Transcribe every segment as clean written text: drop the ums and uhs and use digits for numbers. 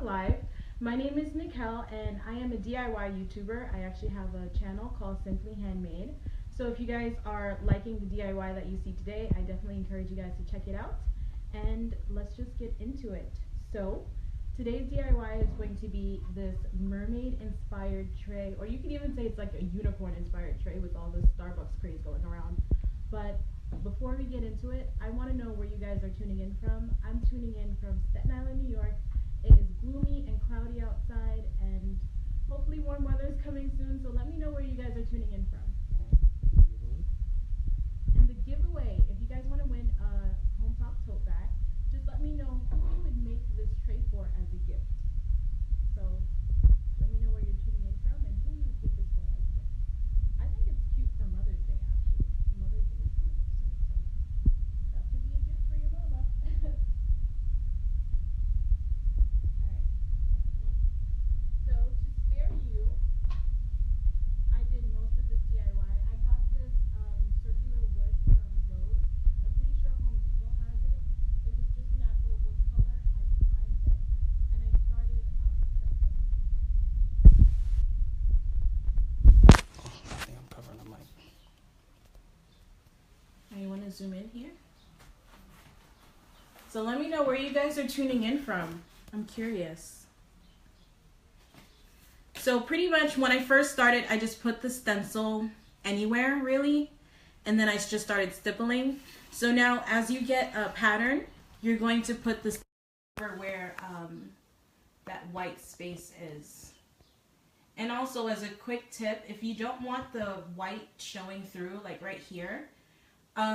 Live. My name is Nikel and I am a DIY YouTuber. I actually have a channel called Simply Handmade. So if you guys are liking the DIY that you see today, I definitely encourage you guys to check it out. And let's just get into it. So today's DIY is going to be this mermaid inspired tray, or you can even say it's like a unicorn inspired tray with all this Starbucks craze going around. But before we get into it, I want to know where you guys are tuning in from. I'm tuning in from Staten Island, New York. It is gloomy and cloudy outside, and hopefully warm weather is coming soon, so let me know where you guys are tuning in from. And the giveaway, if you guys want to win a Hometalk tote bag, just let me know who you would make this tray for as a gift. So let me know where you're tuning in from and who you would give this for as a gift. I think it's cute for Mother's Day, actually. Mother's Day is coming up soon, so that could be a gift for your mama. Alright. So to spare you, I did most of this DIY. I got this circular wood from Lowe's. I'm pretty sure Home Depot has it. It was just a natural wood color. I primed it and I started stenciling. I think I'm covering the mic. You want to zoom in here? So let me know where you guys are tuning in from. I'm curious. So pretty much when I first started, I just put the stencil anywhere really, and then I just started stippling. So now as you get a pattern, you're going to put the stencil where that white space is. And also as a quick tip, if you don't want the white showing through, like right here,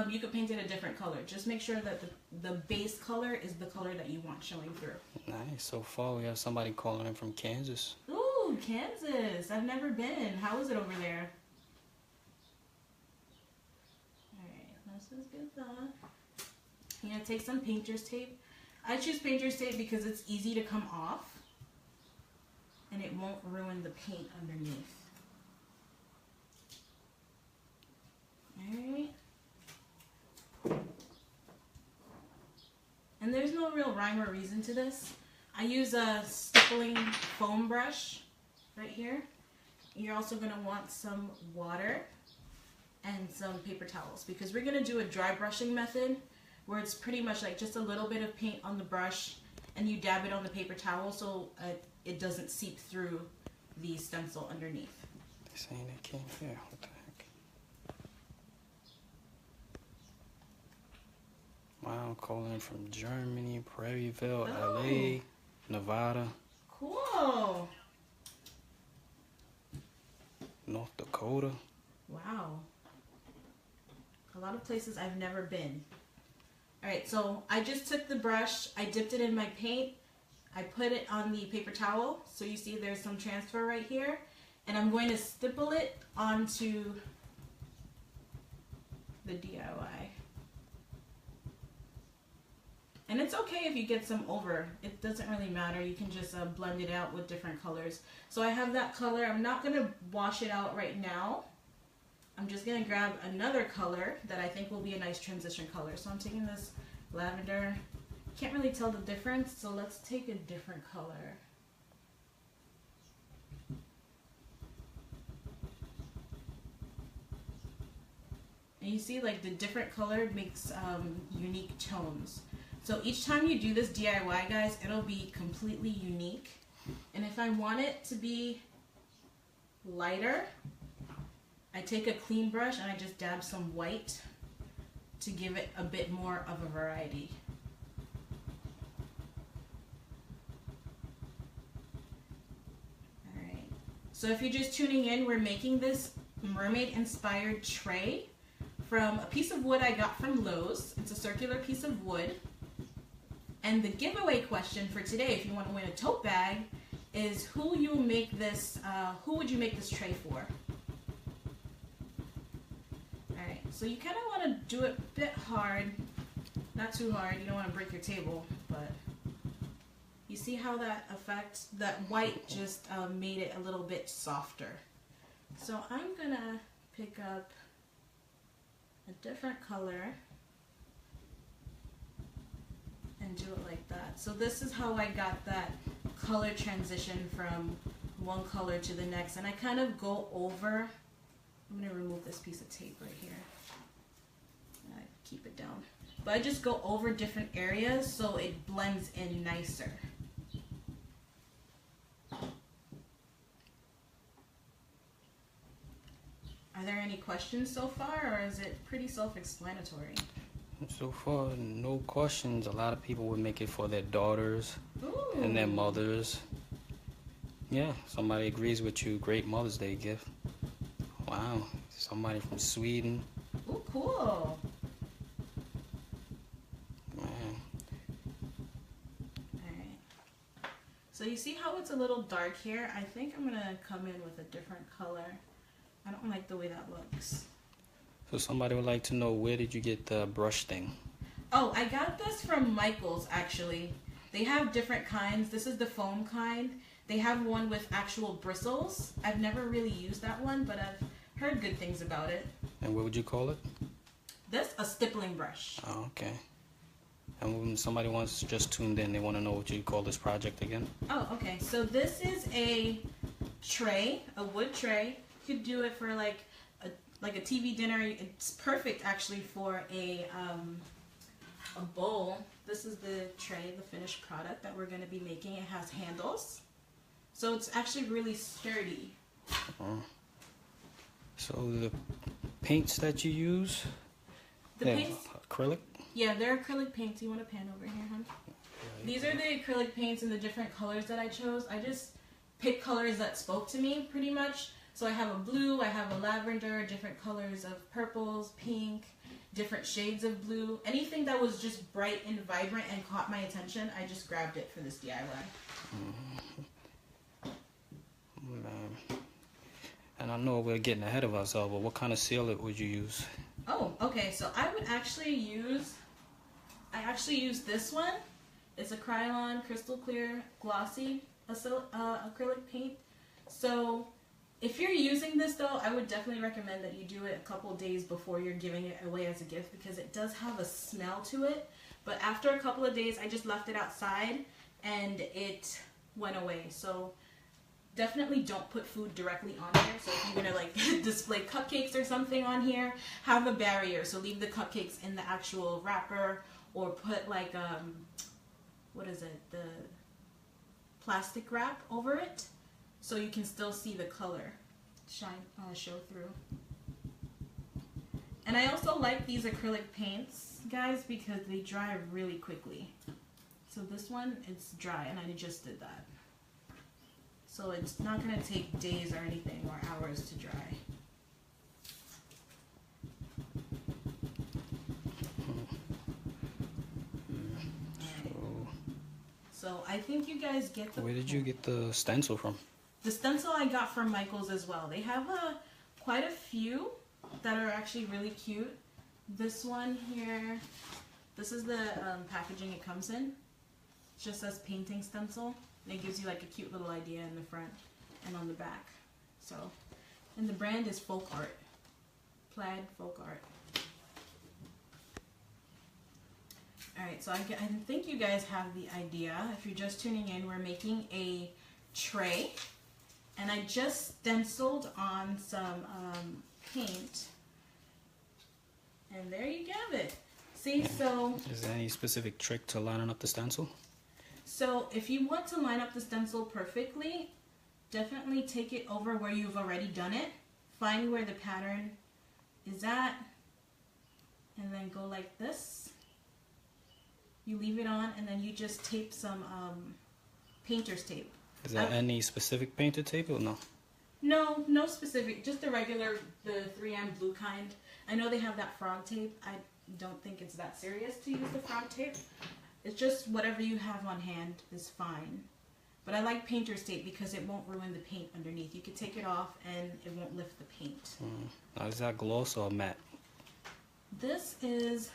you could paint it a different color. Just make sure that the base color is the color that you want showing through. Nice. So far, we have somebody calling in from Kansas. Ooh, Kansas. I've never been. How is it over there? Alright, let's just get that. You're going to take some painter's tape. I choose painter's tape because it's easy to come off and it won't ruin the paint underneath. Alright. And there's no real rhyme or reason to this. I use a stippling foam brush right here. You're also going to want some water and some paper towels because we're going to do a dry brushing method where it's pretty much like just a little bit of paint on the brush and you dab it on the paper towel so it doesn't seep through the stencil underneath. They're saying they can't hear. What the heck? Wow, calling from Germany, Prairieville, LA, Nevada, Cool. North Dakota. Wow. A lot of places I've never been. Alright, so I just took the brush, I dipped it in my paint, I put it on the paper towel, so you see there's some transfer right here, and I'm going to stipple it onto the DIY. And it's okay if you get some over. It doesn't really matter. You can just blend it out with different colors. So I have that color. I'm not going to wash it out right now. I'm just going to grab another color that I think will be a nice transition color. So I'm taking this lavender. Can't really tell the difference, so let's take a different color. And you see like the different color makes unique tones. So each time you do this DIY, guys, it'll be completely unique. And if I want it to be lighter, I take a clean brush and I just dab some white to give it a bit more of a variety. Alright, so if you're just tuning in, we're making this mermaid inspired tray from a piece of wood I got from Lowe's. It's a circular piece of wood. And the giveaway question for today, if you want to win a tote bag, is who would you make this tray for? Alright, so you kind of want to do it a bit hard, not too hard, you don't want to break your table, but you see how that white just made it a little bit softer. So I'm going to pick up a different color and do it like that. So this is how I got that color transition from one color to the next, and I kind of go over. I'm going to remove this piece of tape right here. I keep it down. But I just go over different areas so it blends in nicer. Are there any questions so far, or is it pretty self-explanatory? So far, no questions. A lot of people would make it for their daughters and their mothers. Yeah, somebody agrees with you. Great Mother's Day gift. Wow, somebody from Sweden. Oh, cool. Man. Alright. So you see how it's a little dark here? I think I'm going to come in with a different color. I don't like the way that looks. So somebody would like to know, where did you get the brush thing? Oh, I got this from Michael's, actually. They have different kinds. This is the foam kind. They have one with actual bristles. I've never really used that one, but I've heard good things about it. And what would you call it? This, a stippling brush. Oh, okay. And when somebody wants just tuned in, they want to know what you call this project again? Oh, okay. So this is a tray, a wood tray. You could do it for like a TV dinner. It's perfect actually for a bowl. This is the tray, the finished product that we're going to be making. It has handles. So it's actually really sturdy. So the paints that you use, The paints, acrylic? yeah, they're acrylic paints. You want to pan over here, hon? Right. These are the acrylic paints in the different colors that I chose. I just picked colors that spoke to me pretty much. So I have a blue, I have a lavender, different colors of purples, pink, different shades of blue. Anything that was just bright and vibrant and caught my attention, I just grabbed it for this DIY. And I know we're getting ahead of ourselves, but what kind of sealer would you use? Oh, okay. So I actually use this one. It's a Krylon crystal clear glossy acrylic paint. So if you're using this though, I would definitely recommend that you do it a couple days before you're giving it away as a gift, because it does have a smell to it. But after a couple of days, I just left it outside and it went away. So definitely don't put food directly on here. So if you're gonna like display cupcakes or something on here, have a barrier. So leave the cupcakes in the actual wrapper, or put like what is it, the plastic wrap over it, so you can still see the color show through. And I also like these acrylic paints, guys, because they dry really quickly. So this one, it's dry, and I just did that. So it's not going to take days or anything, or hours to dry. So I think you guys get the... Where did you get the stencil from? The stencil I got from Michael's as well. They have quite a few that are actually really cute. This one here, this is the packaging it comes in. It just says painting stencil. And it gives you like a cute little idea in the front and on the back. So, and the brand is Folk Art. Plaid Folk Art. Alright, so I think you guys have the idea. If you're just tuning in, we're making a tray. And I just stenciled on some paint. And there you have it. See, so... Is there any specific trick to lining up the stencil? So if you want to line up the stencil perfectly, definitely take it over where you've already done it. Find where the pattern is at. And then go like this. You leave it on, and then you just tape some painter's tape. Is there any specific painter tape or no? No, no specific. Just the regular, the 3M blue kind. I know they have that frog tape. I don't think it's that serious to use the frog tape. It's just whatever you have on hand is fine. But I like painter's tape because it won't ruin the paint underneath. You can take it off and it won't lift the paint. Now, is that gloss or matte? This is,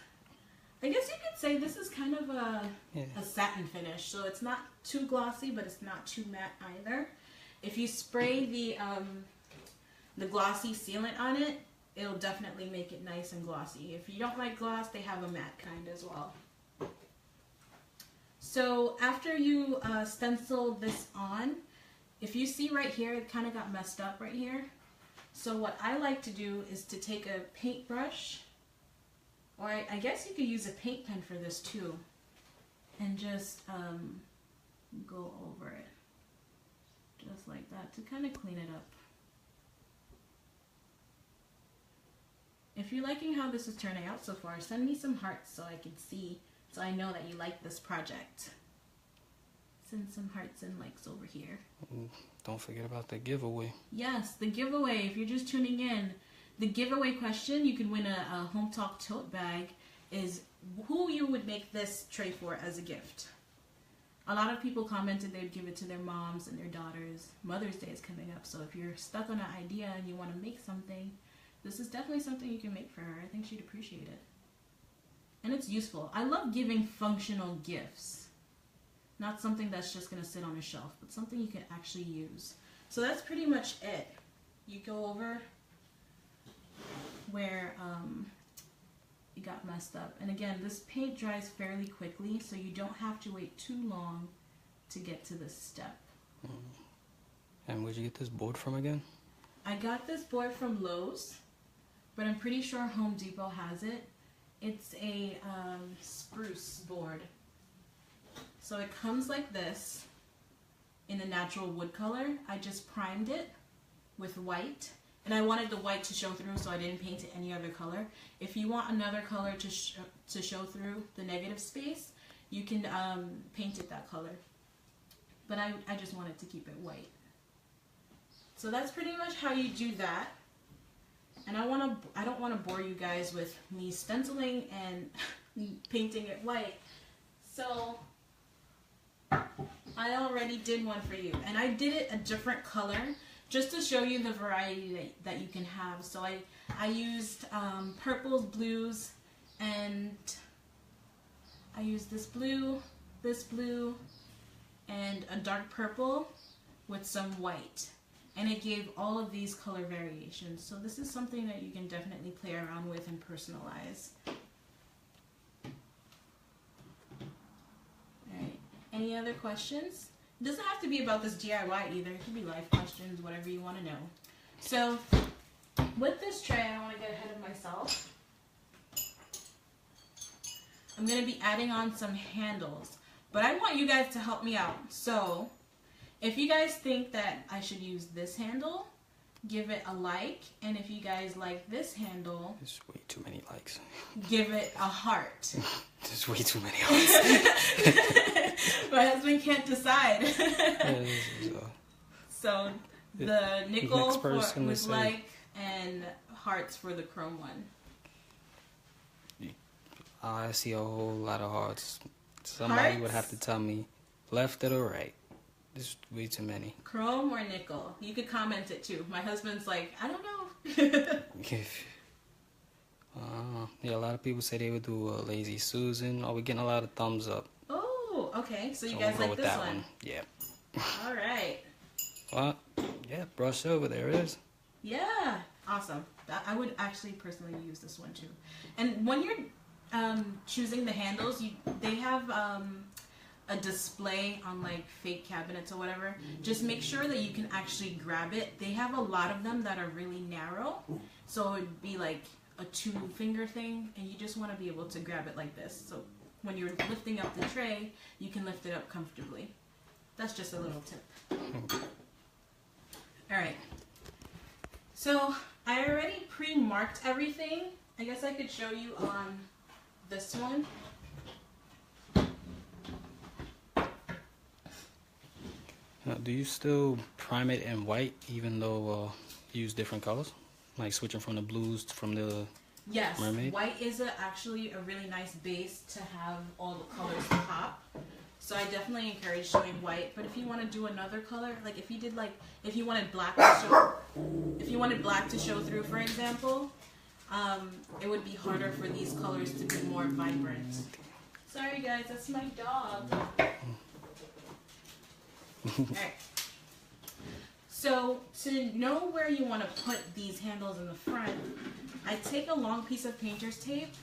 I guess you could say this is kind of a satin finish. So it's not too glossy, but it's not too matte either. If you spray the glossy sealant on it, it'll definitely make it nice and glossy. If you don't like gloss, they have a matte kind as well. So after you stencil this on, if you see right here, it kind of got messed up right here. So what I like to do is to take a paintbrush, or I guess you could use a paint pen for this too, and just go over it, just like that, to kind of clean it up. If you're liking how this is turning out so far, send me some hearts so I can see, so I know that you like this project. Send some hearts and likes over here. Don't forget about the giveaway. Yes, the giveaway. If you're just tuning in, the giveaway question, you can win a Hometalk tote bag, is who you would make this tray for as a gift. A lot of people commented they'd give it to their moms and their daughters. Mother's Day is coming up, so if you're stuck on an idea and you want to make something, this is definitely something you can make for her. I think she'd appreciate it. And it's useful. I love giving functional gifts. Not something that's just going to sit on a shelf, but something you can actually use. So that's pretty much it. You go over where it got messed up. And again, this paint dries fairly quickly, so you don't have to wait too long to get to this step. And where'd you get this board from again? I got this board from Lowe's, but I'm pretty sure Home Depot has it. It's a spruce board. So it comes like this in a natural wood color. I just primed it with white, and I wanted the white to show through, so I didn't paint it any other color. If you want another color to show through the negative space, you can paint it that color. But I just wanted to keep it white. So that's pretty much how you do that. And I don't want to bore you guys with me stenciling and painting it white. So I already did one for you, and I did it a different color just to show you the variety that you can have. So I used purples, blues, and I used this blue, and a dark purple with some white. And it gave all of these color variations. So this is something that you can definitely play around with and personalize. Alright, any other questions? It doesn't have to be about this DIY either. It could be life questions, whatever you want to know. So with this tray, I don't want to get ahead of myself. I'm going to be adding on some handles. But I want you guys to help me out. So if you guys think that I should use this handle, give it a like. And if you guys like this handle, there's way too many likes. Give it a heart. There's way too many hearts. My husband can't decide. So the nickel was like, and hearts for the chrome one. I see a whole lot of hearts. Somebody would have to tell me left or right. There's way too many. Chrome or nickel? You could comment it too. My husband's like, I don't know. Yeah, a lot of people say they would do a Lazy Susan. Oh, we're getting a lot of thumbs up. Oh, okay. So you guys like this one? Yeah. All right. Well, yeah, brush over. There it is. Yeah. Awesome. I would actually personally use this one too. And when you're choosing the handles, they have a display on like fake cabinets or whatever. Just make sure that you can actually grab it. They have a lot of them that are really narrow, so it would be like a 2-finger thing, and you just want to be able to grab it like this. So when you're lifting up the tray, you can lift it up comfortably. That's just a little tip. Alright, so I already pre-marked everything. I guess I could show you on this one. Now, do you still prime it in white even though you use different colors? Like switching from the blues from the mermaid? White is actually a really nice base to have all the colors pop. So I definitely encourage doing white. But if you want to do another color, like if you wanted black to show through, for example, it would be harder for these colors to be more vibrant. Sorry guys, that's my dog. Alright. So to know where you want to put these handles in the front, I take a long piece of painter's tape.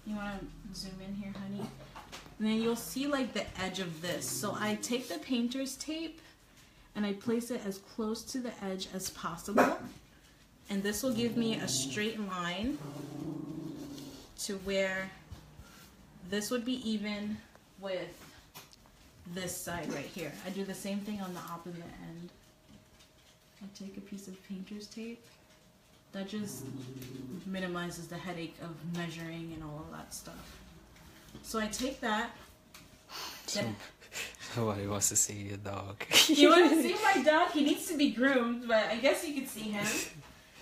You want to zoom in here, honey? And then you'll see like the edge of this. So I take the painter's tape and I place it as close to the edge as possible. And this will give me a straight line to where this would be even with this side right here. I do the same thing on the opposite end. I take a piece of painter's tape. That just minimizes the headache of measuring and all of that stuff. So I take that. Somebody wants to see your dog. You want to see my dog? He needs to be groomed, but I guess you could see him.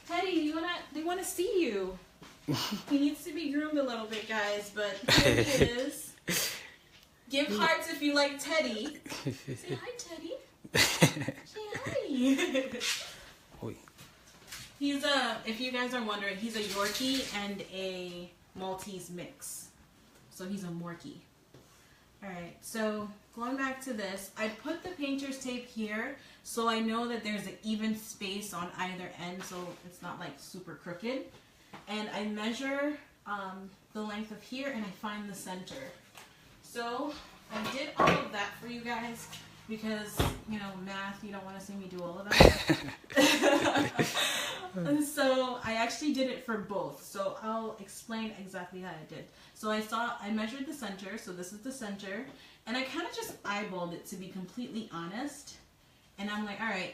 Teddy, they want to see you. He needs to be groomed a little bit, guys, but here he is. Give hearts if you like Teddy. Say hi, Teddy. Say hi. He's if you guys are wondering, he's a Yorkie and a Maltese mix. So he's a Morkie. Alright, so going back to this, I put the painter's tape here so I know that there's an even space on either end so it's not like super crooked. And I measure the length of here and I find the center. So I did all of that for you guys because, you know, math, you don't want to see me do all of that. And so I actually did it for both. So I'll explain exactly how I did. So I measured the center, so this is the center, and I kind of just eyeballed it to be completely honest. And I'm like, all right,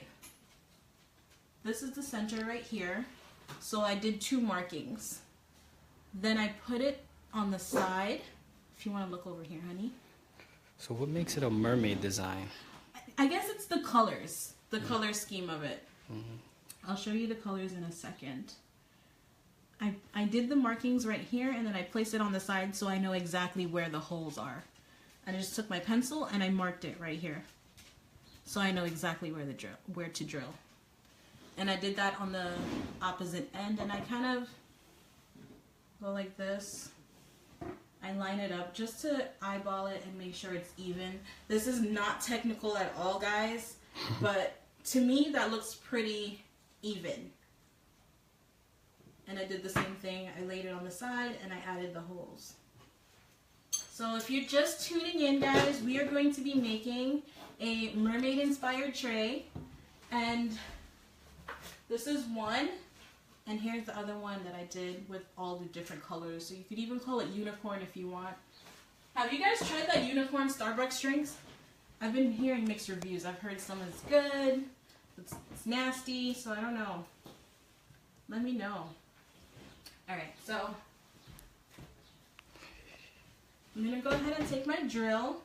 this is the center right here. So I did 2 markings. Then I put it on the side. If you want to look over here, honey. So what makes it a mermaid design? I guess it's the colors, the color scheme of it. I'll show you the colors in a second. I did the markings right here and then I placed it on the side so I know exactly where the holes are. And I just took my pencil and I marked it right here. So I know exactly where to drill. And I did that on the opposite end and I kind of go like this. I line it up just to eyeball it and make sure it's even. This is not technical at all, guys, but to me that looks pretty even. And I did the same thing. I laid it on the side and I added the holes. So if you're just tuning in, guys, we are going to be making a mermaid inspired tray. And this is one. And here's the other one that I did with all the different colors. So you could even call it unicorn if you want. Have you guys tried that unicorn Starbucks drinks? I've been hearing mixed reviews. I've heard some is good, it's nasty, so I don't know. Let me know. Alright, so I'm going to go ahead and take my drill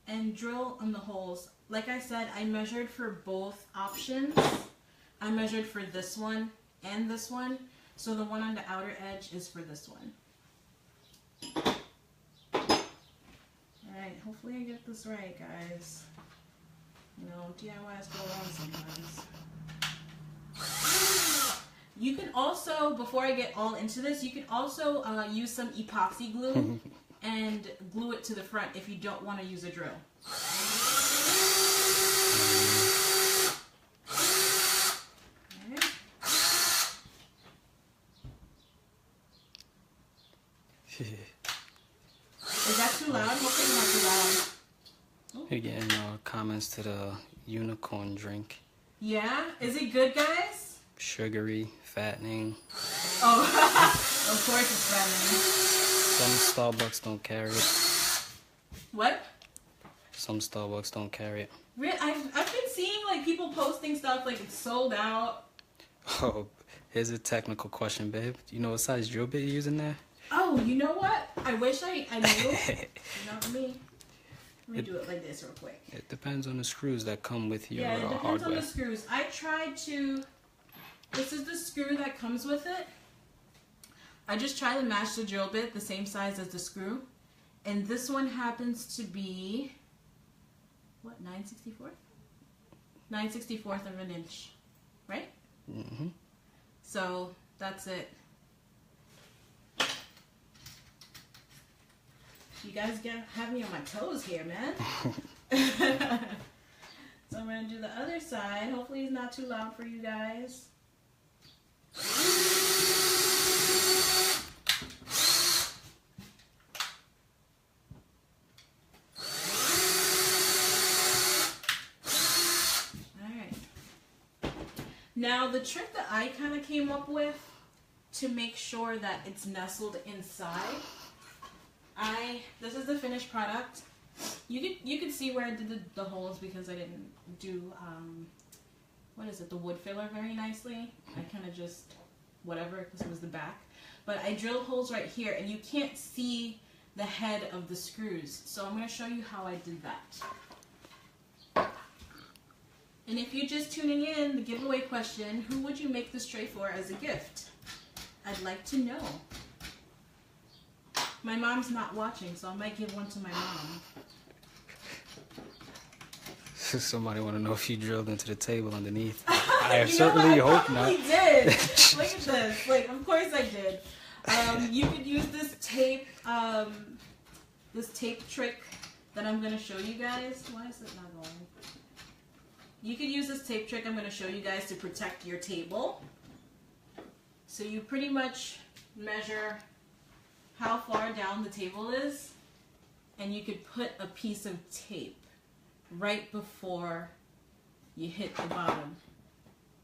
and drill on the holes. Like I said, I measured for both options. I measured for this one and this one. So the one on the outer edge is for this one. Alright, hopefully I get this right, guys. You know, DIYs go wrong sometimes. You can also, before I get all into this, you can also use some epoxy glue and glue it to the front if you don't want to use a drill. Is that too loud? Hopefully not too loud. You're getting comments to the unicorn drink. Yeah? Is it good, guys? Sugary, fattening. Oh, of course it's fattening. Some Starbucks don't carry it. What? Some Starbucks don't carry it. I've been seeing like people posting stuff like it's sold out. Oh, here's a technical question, babe. Do you know what size drill bit you're using there? Oh, you know what? I wish I knew. Not me. Let me do it like this real quick. It depends on the screws that come with your hardware. Yeah, it depends hardware. on the screws. I tried to... This is the screw that comes with it. I just try to match the drill bit the same size as the screw. And this one happens to be... What, 9/64? 9/64 of an inch. Right? Mm-hmm. So, that's it. You guys have me on my toes here, man. So I'm going to do the other side. Hopefully it's not too loud for you guys. Now, the trick that I kind of came up with to make sure that it's nestled inside, this is the finished product. You could see where I did the holes because I didn't do, what is it, the wood filler very nicely. I kind of just, whatever, because it was the back. But I drilled holes right here, and you can't see the head of the screws. So I'm going to show you how I did that. And if you're just tuning in, the giveaway question, who would you make this tray for as a gift? I'd like to know. My mom's not watching, so I might give one to my mom. Somebody want to know if you drilled into the table underneath. I certainly hope not. I did. Look at this. Like, of course I did. You could use this tape trick that I'm going to show you guys. Why is it not going? You could use this tape trick I'm going to show you guys to protect your table. So you pretty much measure how far down the table is, and you could put a piece of tape right before you hit the bottom.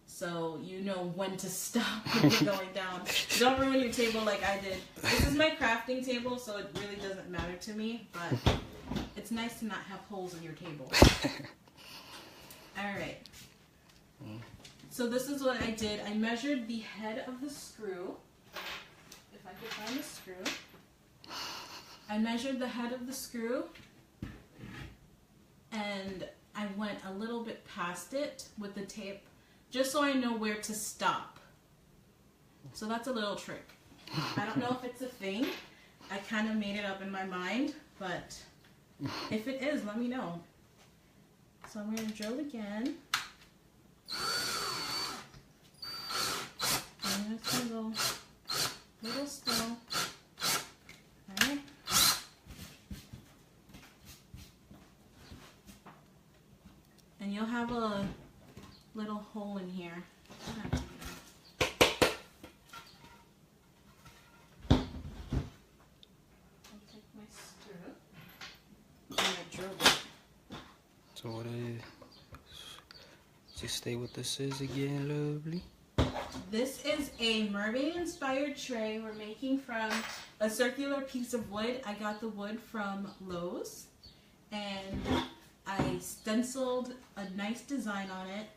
So you know when to stop when you're going down. Don't ruin your table like I did. This is my crafting table, so it really doesn't matter to me, but it's nice to not have holes in your table. Alright. So this is what I did. I measured the head of the screw. If I could find the screw. I measured the head of the screw, and I went a little bit past it with the tape, just so I know where to stop. So that's a little trick. I don't know if it's a thing. I kind of made it up in my mind, but if it is, let me know. So I'm going to drill again. I'm just going to go a little slow. Alright. And you'll have a little hole in here. I'll take my screw. I'm going to drill it. So what is... Just stay what this is again, lovely. This is a mermaid-inspired tray we're making from a circular piece of wood. I got the wood from Lowe's, and I stenciled a nice design on it,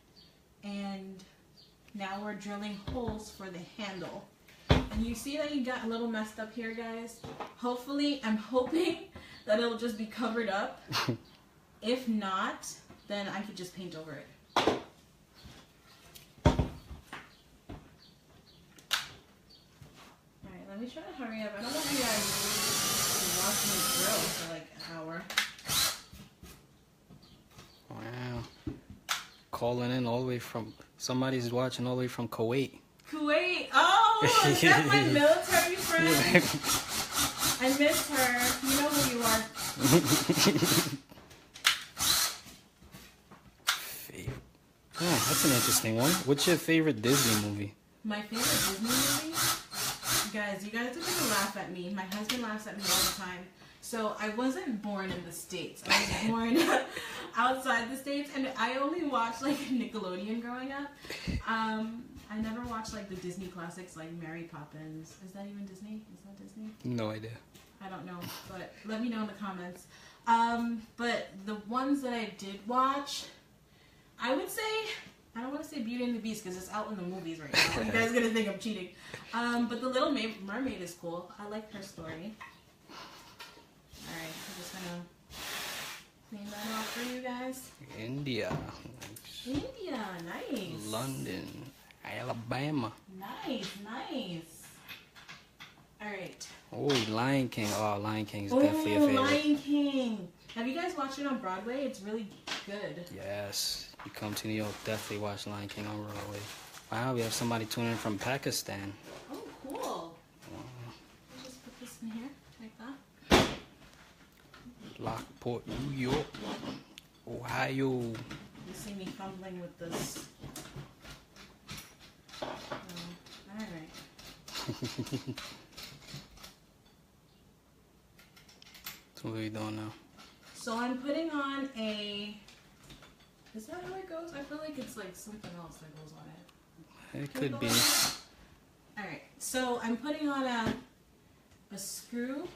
and now we're drilling holes for the handle. And you see that you got a little messed up here, guys? Hopefully, I'm hoping that it'll just be covered up. If not, then I could just paint over it. Alright, let me try to hurry up. I don't want you guys watching me drill for like an hour. Wow. Calling in all the way from... Somebody's watching all the way from Kuwait. Kuwait! Oh! Is that my military friend? I miss her. You know who you are. Oh, that's an interesting one. What's your favorite Disney movie? My favorite Disney movie? You guys are gonna laugh at me. My husband laughs at me all the time. So I wasn't born in the States. I was born outside the States, and I only watched like Nickelodeon growing up. I never watched like the Disney classics like Mary Poppins. Is that even Disney? Is that Disney? No idea. I don't know, but let me know in the comments. But the ones that I did watch, I would say, I don't want to say Beauty and the Beast because it's out in the movies right now. You guys are going to think I'm cheating. But The Little Mermaid is cool. I like her story. Alright, I'm just going to clean that off for you guys. India. India, nice. London. Alabama. Nice, nice. Alright. Oh, Lion King. Oh, Lion King is definitely a favorite. Lion King. Have you guys watched it on Broadway? It's really good. Yes. You come to New York, definitely watch Lion King on Broadway. Wow, we have somebody tuning in from Pakistan. Oh, cool. I'll just put this in here, like that. Lockport, New York, Ohio. You see me fumbling with this. Alright. So what are you doing now? So I'm putting on a... Is that how it goes? I feel like it's like something else that goes on it. It could be. Alright, so I'm putting on a screw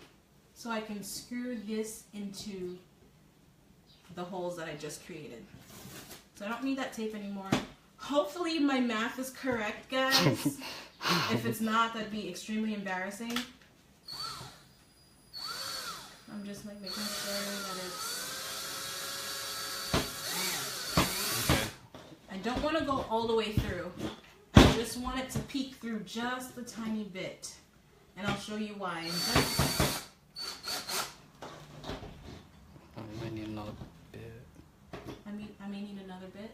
so I can screw this into the holes that I just created. So I don't need that tape anymore. Hopefully my math is correct, guys. If it's not, that'd be extremely embarrassing. I'm just like making sure that it's... Okay. I don't want to go all the way through. I just want it to peek through just a tiny bit. And I'll show you why. I might need another bit. I may need another bit.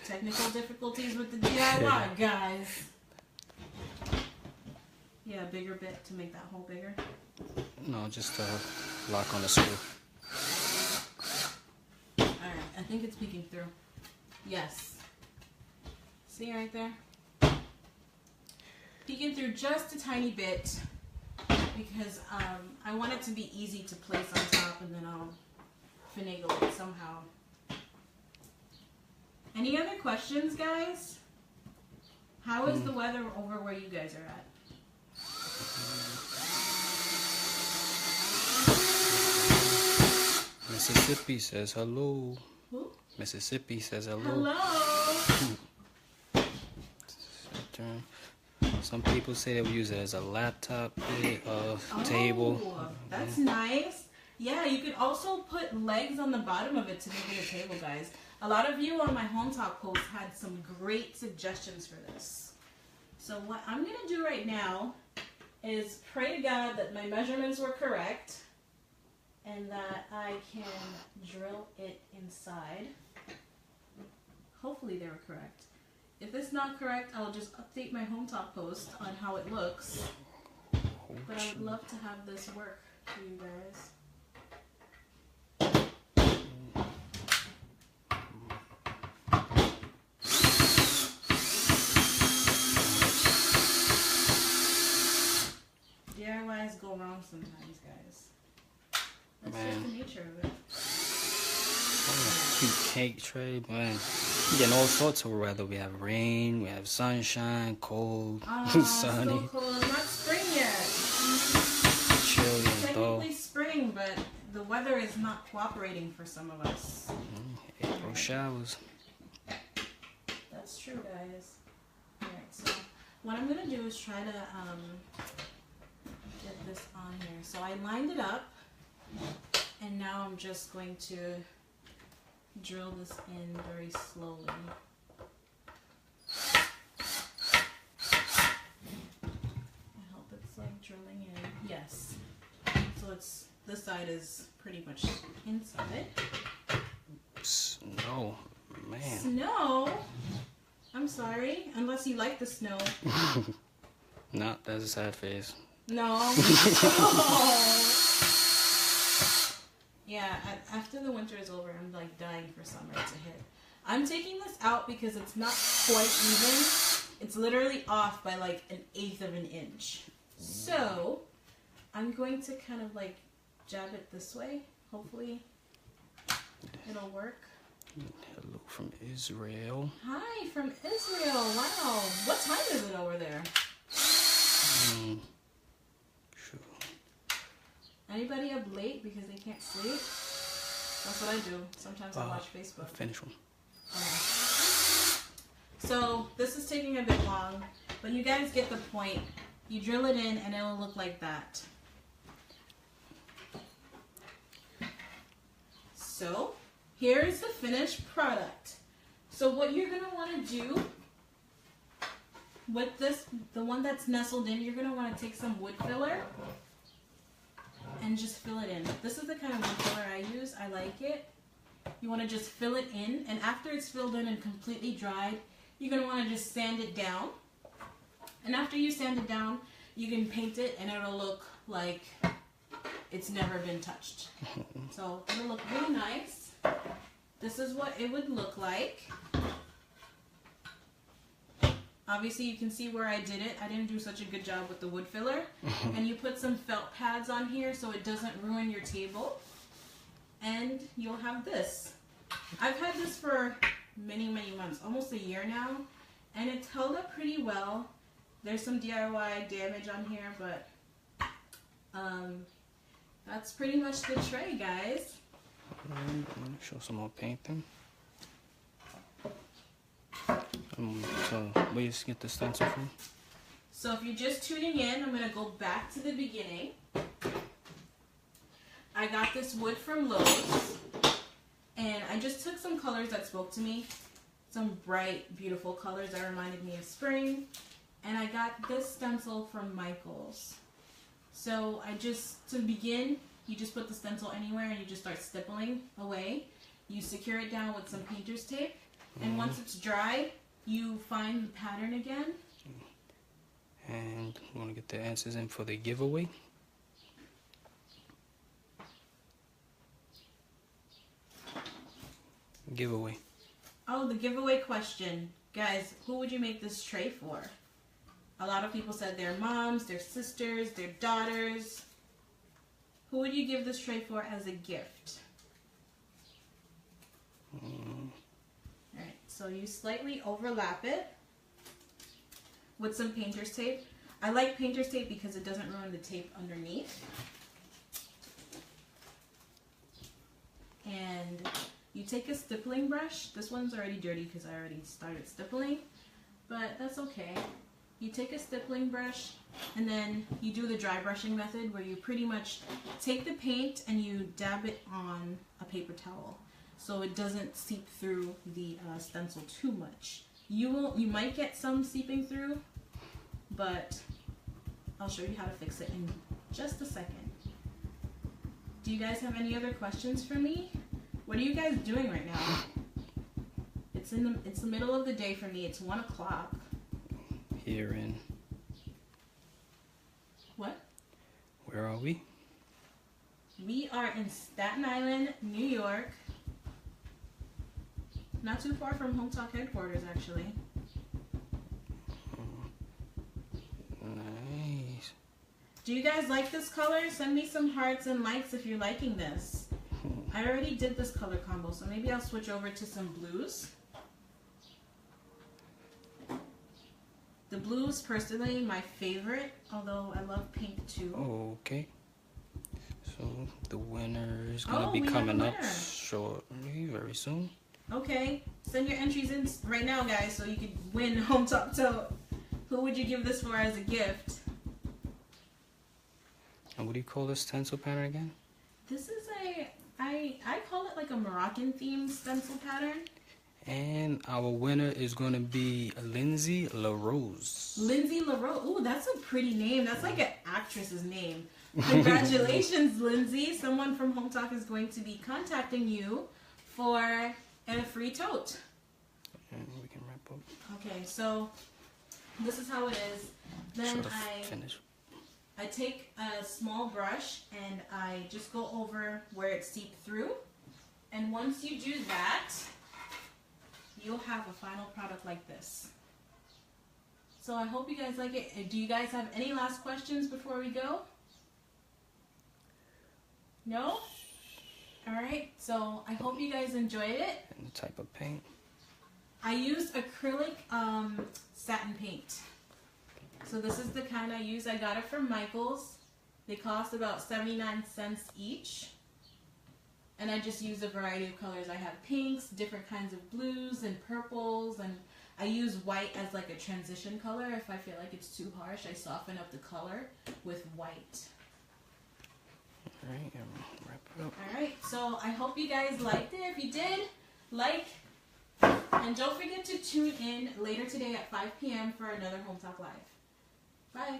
Technical difficulties with the DIY, guys. Yeah, a bigger bit to make that hole bigger. No, just lock on the screw. Alright, I think it's peeking through. Yes. See right there? Peeking through just a tiny bit because I want it to be easy to place on top, and then I'll finagle it somehow. Any other questions, guys? How is the weather over where you guys are at? Mississippi says hello. Who? Mississippi says hello. Hello. Some people say they would use it as a laptop table. That's nice. Yeah, you could also put legs on the bottom of it to make it a table, guys. A lot of you on my Hometalk post had some great suggestions for this. So what I'm going to do right now is pray to God that my measurements were correct and that I can drill it inside. Hopefully they were correct. If it's not correct, I'll just update my Hometalk post on how it looks. But I would love to have this work for you guys. DIYs go wrong sometimes, guys. That's just the nature of it. Cute cake tray, man. We're getting all sorts of weather. We have rain, we have sunshine, cold, sunny. So cold. Not spring yet. Chilly and dull. Technically spring, but the weather is not cooperating for some of us. April showers. That's true, guys. Alright, so what I'm going to do is try to get this on here. So I lined it up, and now I'm just going to drill this in very slowly. I hope it's like drilling in. Yes. So it's this side is pretty much inside. Snow, man. Snow? I'm sorry, unless you like the snow. Nah, that's a sad face. No. Yeah, after the winter is over, I'm like dying for summer to hit. I'm taking this out because it's not quite even. It's literally off by like 1/8 of an inch. So I'm going to kind of like jab it this way. Hopefully it'll work. Hello from Israel. Hi from Israel. Wow. What time is it over there? Sure. Anybody up late because they can't sleep? That's what I do. Sometimes I watch Facebook. Finish one. So this is taking a bit long, but you guys get the point. You drill it in and it'll look like that. So here's the finished product. So what you're going to want to do with this, the one that's nestled in, you're going to want to take some wood filler and just fill it in. This is the kind of wood filler I use. I like it. You want to just fill it in, and after it's filled in and completely dried, you're going to want to just sand it down. And after you sand it down, you can paint it and it'll look like it's never been touched. So it'll look really nice. This is what it would look like. Obviously you can see where I did it. I didn't do such a good job with the wood filler. And you put some felt pads on here so it doesn't ruin your table. And you'll have this. I've had this for many months, almost a year now, and it's held up pretty well. There's some DIY damage on here, but that's pretty much the tray, guys. I'm gonna show some more painting. So where you get the stencil from? So if you're just tuning in, I'm gonna go back to the beginning. I got this wood from Lowe's, and I just took some colors that spoke to me, some bright, beautiful colors that reminded me of spring, and I got this stencil from Michael's. So to begin, you just put the stencil anywhere and you just start stippling away. You secure it down with some painter's tape, and once it's dry, you find the pattern again. And you want to get the answers in for the giveaway. Giveaway. Oh, the giveaway question. Guys, who would you make this tray for? A lot of people said their moms, their sisters, their daughters. Who would you give this tray for as a gift? Alright, so you slightly overlap it with some painter's tape. I like painter's tape because it doesn't ruin the tape underneath. And you take a stippling brush. This one's already dirty because I already started stippling, but that's okay. You take a stippling brush and then you do the dry brushing method where you pretty much take the paint and you dab it on a paper towel so it doesn't seep through the stencil too much. You might get some seeping through, but I'll show you how to fix it in just a second. Do you guys have any other questions for me? What are you guys doing right now? It's the middle of the day for me. It's 1 o'clock. Here in. What? Where are we? We are in Staten Island, New York. Not too far from Hometalk headquarters, actually. Nice. Do you guys like this color? Send me some hearts and likes if you're liking this. I already did this color combo, so maybe I'll switch over to some blues. The blue is personally my favorite, although I love pink too. Okay. So the winner is going to be coming up shortly, very soon. Okay. Send your entries in right now, guys, so you can win Hometalk Tote. Who would you give this for as a gift? And what do you call this stencil pattern again? This is I call it like a Moroccan themed stencil pattern. And our winner is going to be Lindsay LaRose. Lindsay LaRose. Ooh, that's a pretty name. That's like an actress's name. Congratulations, Lindsay. Someone from Hometalk is going to be contacting you for a free tote. And we can wrap up. Okay, so this is how it is. Then I take a small brush and I just go over where it seeped through. And once you do that, you'll have a final product like this. So I hope you guys like it. Do you guys have any last questions before we go? No? Alright, so I hope you guys enjoyed it. And the type of paint. I used acrylic satin paint. So this is the kind I use. I got it from Michael's. They cost about 79 cents each. And I just use a variety of colors. I have pinks, different kinds of blues and purples, and I use white as like a transition color. If I feel like it's too harsh, I soften up the color with white. Alright, wrap it up. Alright, so I hope you guys liked it. If you did, like, and don't forget to tune in later today at 5 p.m. for another Hometalk Live. Bye.